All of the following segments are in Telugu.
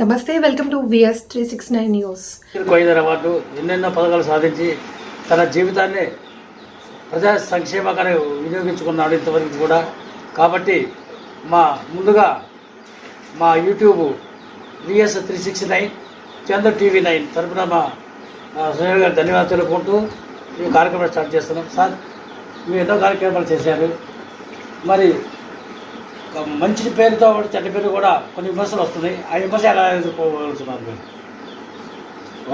నమస్తే, వెల్కమ్ టు విఎస్ 369 న్యూస్. కోయిదర్ అవార్డు ఎన్నెన్నో పథకాలు సాధించి తన జీవితాన్ని ప్రజా సంక్షేమకాన్ని వినియోగించుకున్నాడు ఇంతవరకు కూడా. కాబట్టి ముందుగా మా యూట్యూబ్ విఎస్ 369 చంద్ర టీవీ 9 తరఫున మా సునీల్ గారు ధన్యవాదాలు తెలుపుకుంటూ ఈ కార్యక్రమం స్టార్ట్ చేస్తున్నాం. సార్, మీరు ఎన్నో కార్యక్రమాలు చేశారు. మరి మంచి పేరుతో చెడ్డ పేరు కూడా కొన్ని విమర్శలు వస్తున్నాయి. ఆ విమర్శ ఎలా ఎదుర్కోగలుగుతున్నారు మీరు?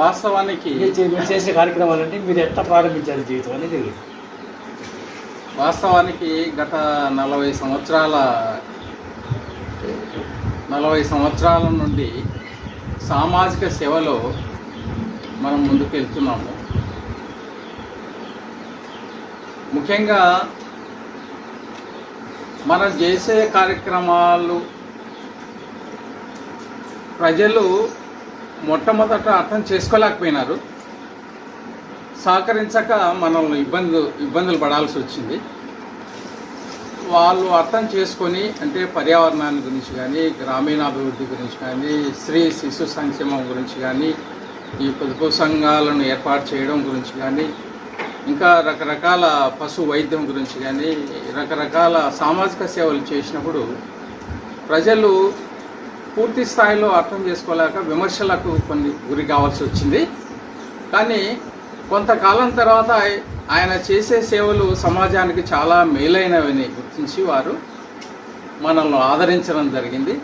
వాస్తవానికి మీరు చేసే కార్యక్రమాలంటే మీరు ఎట్లా ప్రారంభించారు జీవితం అనేది? వాస్తవానికి గత 40 సంవత్సరాల నుండి సామాజిక సేవలో మనం ముందుకు వెళ్తున్నాము. ముఖ్యంగా మనం చేసే కార్యక్రమాలు ప్రజలు మొట్టమొదట అర్థం చేసుకోలేకపోయినారు. సహకరించక మనల్ని ఇబ్బందులు పడాల్సి వచ్చింది. వాళ్ళు అర్థం చేసుకొని, అంటే పర్యావరణాన్ని గురించి కానీ, గ్రామీణాభివృద్ధి గురించి కానీ, స్త్రీ శిశు సంక్షేమం గురించి కానీ, ఈ పొదుపు సంఘాలను ఏర్పాటు చేయడం గురించి కానీ, ఇంకా రకరకాల పశు వైద్యం గురించి కానీ, రకరకాల సామాజిక సేవలు చేసినప్పుడు ప్రజలు పూర్తి స్థాయిలో అర్థం చేసుకోలేక విమర్శలకు కొన్ని గురి కావాల్సి వచ్చింది. కానీ కొంతకాలం తర్వాత ఆయన చేసే సేవలు సమాజానికి చాలా మేలైనవని గుర్తించి వారు మనల్ని ఆదరించడం జరిగింది.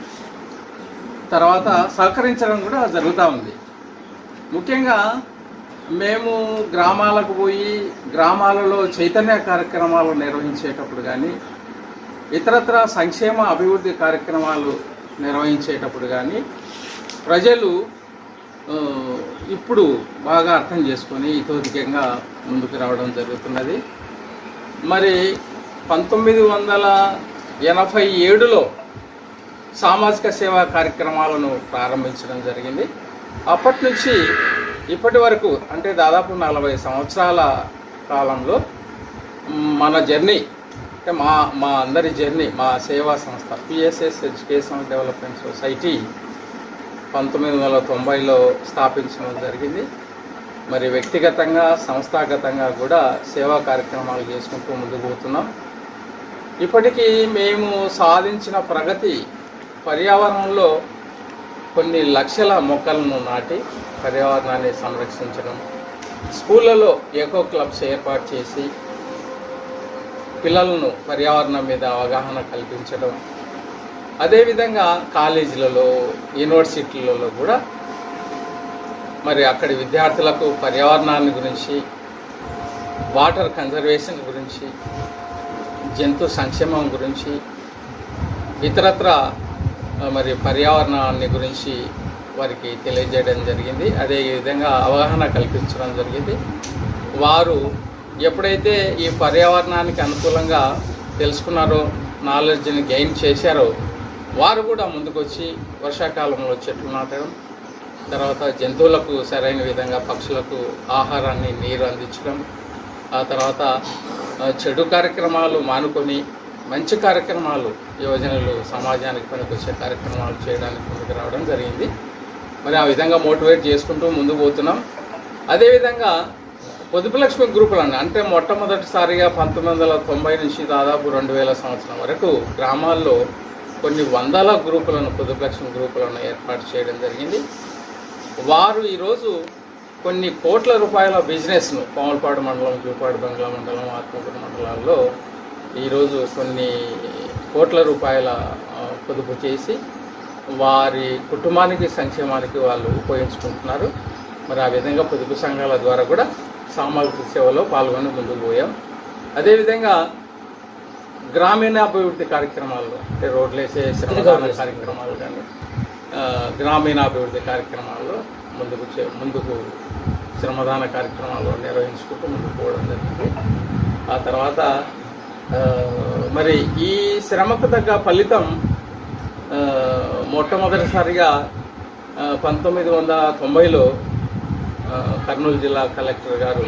తర్వాత సహకరించడం కూడా జరుగుతూ ఉంది. ముఖ్యంగా మేము గ్రామాలకు పోయి గ్రామాలలో చైతన్య కార్యక్రమాలు నిర్వహించేటప్పుడు కానీ, ఇతరత్ర సంక్షేమ అభివృద్ధి కార్యక్రమాలు నిర్వహించేటప్పుడు కానీ ప్రజలు ఇప్పుడు బాగా అర్థం చేసుకొని ఇతోధికంగా ముందుకు రావడం జరుగుతున్నది. మరి 1987లో సామాజిక సేవా కార్యక్రమాలను ప్రారంభించడం జరిగింది. అప్పటి నుంచి ఇప్పటి వరకు, అంటే దాదాపు 40 సంవత్సరాల కాలంలో మన జర్నీ, అంటే మా అందరి జర్నీ, మా సేవా సంస్థ పిఎస్ఎస్ ఎడ్యుకేషన్ డెవలప్మెంట్ సొసైటీ 1990లో స్థాపించడం జరిగింది. మరి వ్యక్తిగతంగా సంస్థాగతంగా కూడా సేవా కార్యక్రమాలు చేసుకుంటూ ముందుకు పోతున్నాం. ఇప్పటికీ మేము సాధించిన ప్రగతి, పర్యావరణంలో కొన్ని లక్షల మొక్కలను నాటి పర్యావరణాన్ని సంరక్షించడం, స్కూళ్ళలో ఎకో క్లబ్స్ ఏర్పాటు చేసి పిల్లలను పర్యావరణం మీద అవగాహన కల్పించడం, అదేవిధంగా కాలేజీలలో, యూనివర్సిటీలలో కూడా మరి అక్కడి విద్యార్థులకు పర్యావరణాన్ని గురించి, వాటర్ కన్జర్వేషన్ గురించి, జంతు సంక్షేమం గురించి, ఇతరత్ర మరి పర్యావరణాన్ని గురించి వారికి తెలియజేయడం జరిగింది. అదేవిధంగా అవగాహన కల్పించడం జరిగింది. వారు ఎప్పుడైతే ఈ పర్యావరణానికి అనుకూలంగా తెలుసుకున్నారో, నాలెడ్జ్ని గెయిన్ చేశారో, వారు కూడా ముందుకొచ్చి వర్షాకాలంలో చెట్లు నాటడం, తర్వాత జంతువులకు సరైన విధంగా పక్షులకు ఆహారాన్ని, నీరు అందించడం, ఆ తర్వాత చెడు కార్యక్రమాలు మానుకొని మంచి కార్యక్రమాలు, యోజనలు, సమాజానికి పనికొచ్చే కార్యక్రమాలు చేయడానికి ముందుకు రావడం జరిగింది. మరి ఆ విధంగా మోటివేట్ చేసుకుంటూ ముందుకు పోతున్నాం. అదేవిధంగా పొదుపు లక్ష్మి గ్రూపులను, అంటే మొట్టమొదటిసారిగా 1990 నుంచి దాదాపు 2000 సంవత్సరం వరకు గ్రామాల్లో కొన్ని వందల గ్రూపులను, పొదుపు లక్ష్మి గ్రూపులను ఏర్పాటు చేయడం జరిగింది. వారు ఈరోజు కొన్ని కోట్ల రూపాయల బిజినెస్ను పాములపాడు మండలం, జూపాడు బంగ్లా మండలం, ఆత్మకూరు మండలాల్లో ఈరోజు కొన్ని కోట్ల రూపాయల పొదుపు చేసి వారి కుటుంబానికి, సంక్షేమానికి వాళ్ళు ఉపయోగించుకుంటున్నారు. మరి ఆ విధంగా పొదుపు సంఘాల ద్వారా కూడా సామాజిక సేవలో పాల్గొని ముందుకు పోయాం. అదేవిధంగా గ్రామీణాభివృద్ధి కార్యక్రమాల్లో, అంటే రోడ్లు వేసే శ్రమదాన కార్యక్రమాలు కానీ, గ్రామీణాభివృద్ధి కార్యక్రమాల్లో ముందుకు శ్రమదాన కార్యక్రమాలు నిర్వహించుకుంటూ ముందుకు పోవడం జరిగింది. ఆ తర్వాత మరి ఈ శ్రమకు తగ్గ ఫలితం మొట్టమొదటిసారిగా 1990లో కర్నూలు జిల్లా కలెక్టర్ గారు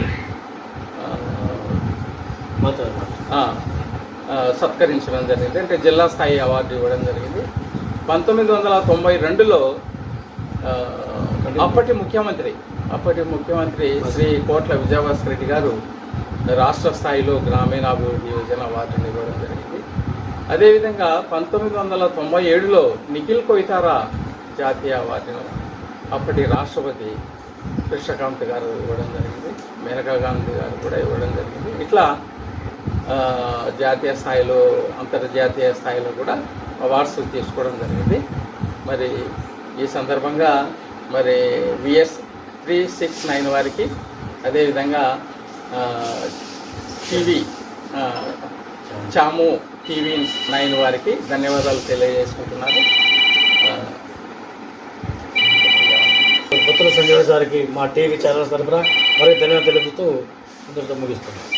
సత్కరించడం జరిగింది. అంటే జిల్లా స్థాయి అవార్డు ఇవ్వడం జరిగింది. 1992లో అప్పటి ముఖ్యమంత్రి శ్రీ కోట్ల విజయభాస్కర్ రెడ్డి గారు రాష్ట్ర స్థాయిలో గ్రామీణాభివృద్ధి యోజన అవార్డుని ఇవ్వడం జరిగింది. అదేవిధంగా 1997లో నిఖిల్ కొయితారా జాతీయ అవార్డును అప్పటి రాష్ట్రపతి కృష్ణకాంత్ గారు ఇవ్వడం జరిగింది. మేనకా గాంధీ గారు కూడా ఇవ్వడం జరిగింది. ఇట్లా జాతీయ స్థాయిలో అంతర్జాతీయ స్థాయిలో కూడా అవార్డ్స్ తీసుకోవడం జరిగింది. మరి ఈ సందర్భంగా మరి VS 369 వారికి అదేవిధంగా చాము TV9 వారికి ధన్యవాదాలు తెలియజేసుకుంటున్నారు. కొత్తల సంజయ్ గారికి మా టీవీ ఛానల్ తరఫున మరియు ధన్యవాదాలు తెలుపుతూ అందరితో ముగిస్తున్నాం.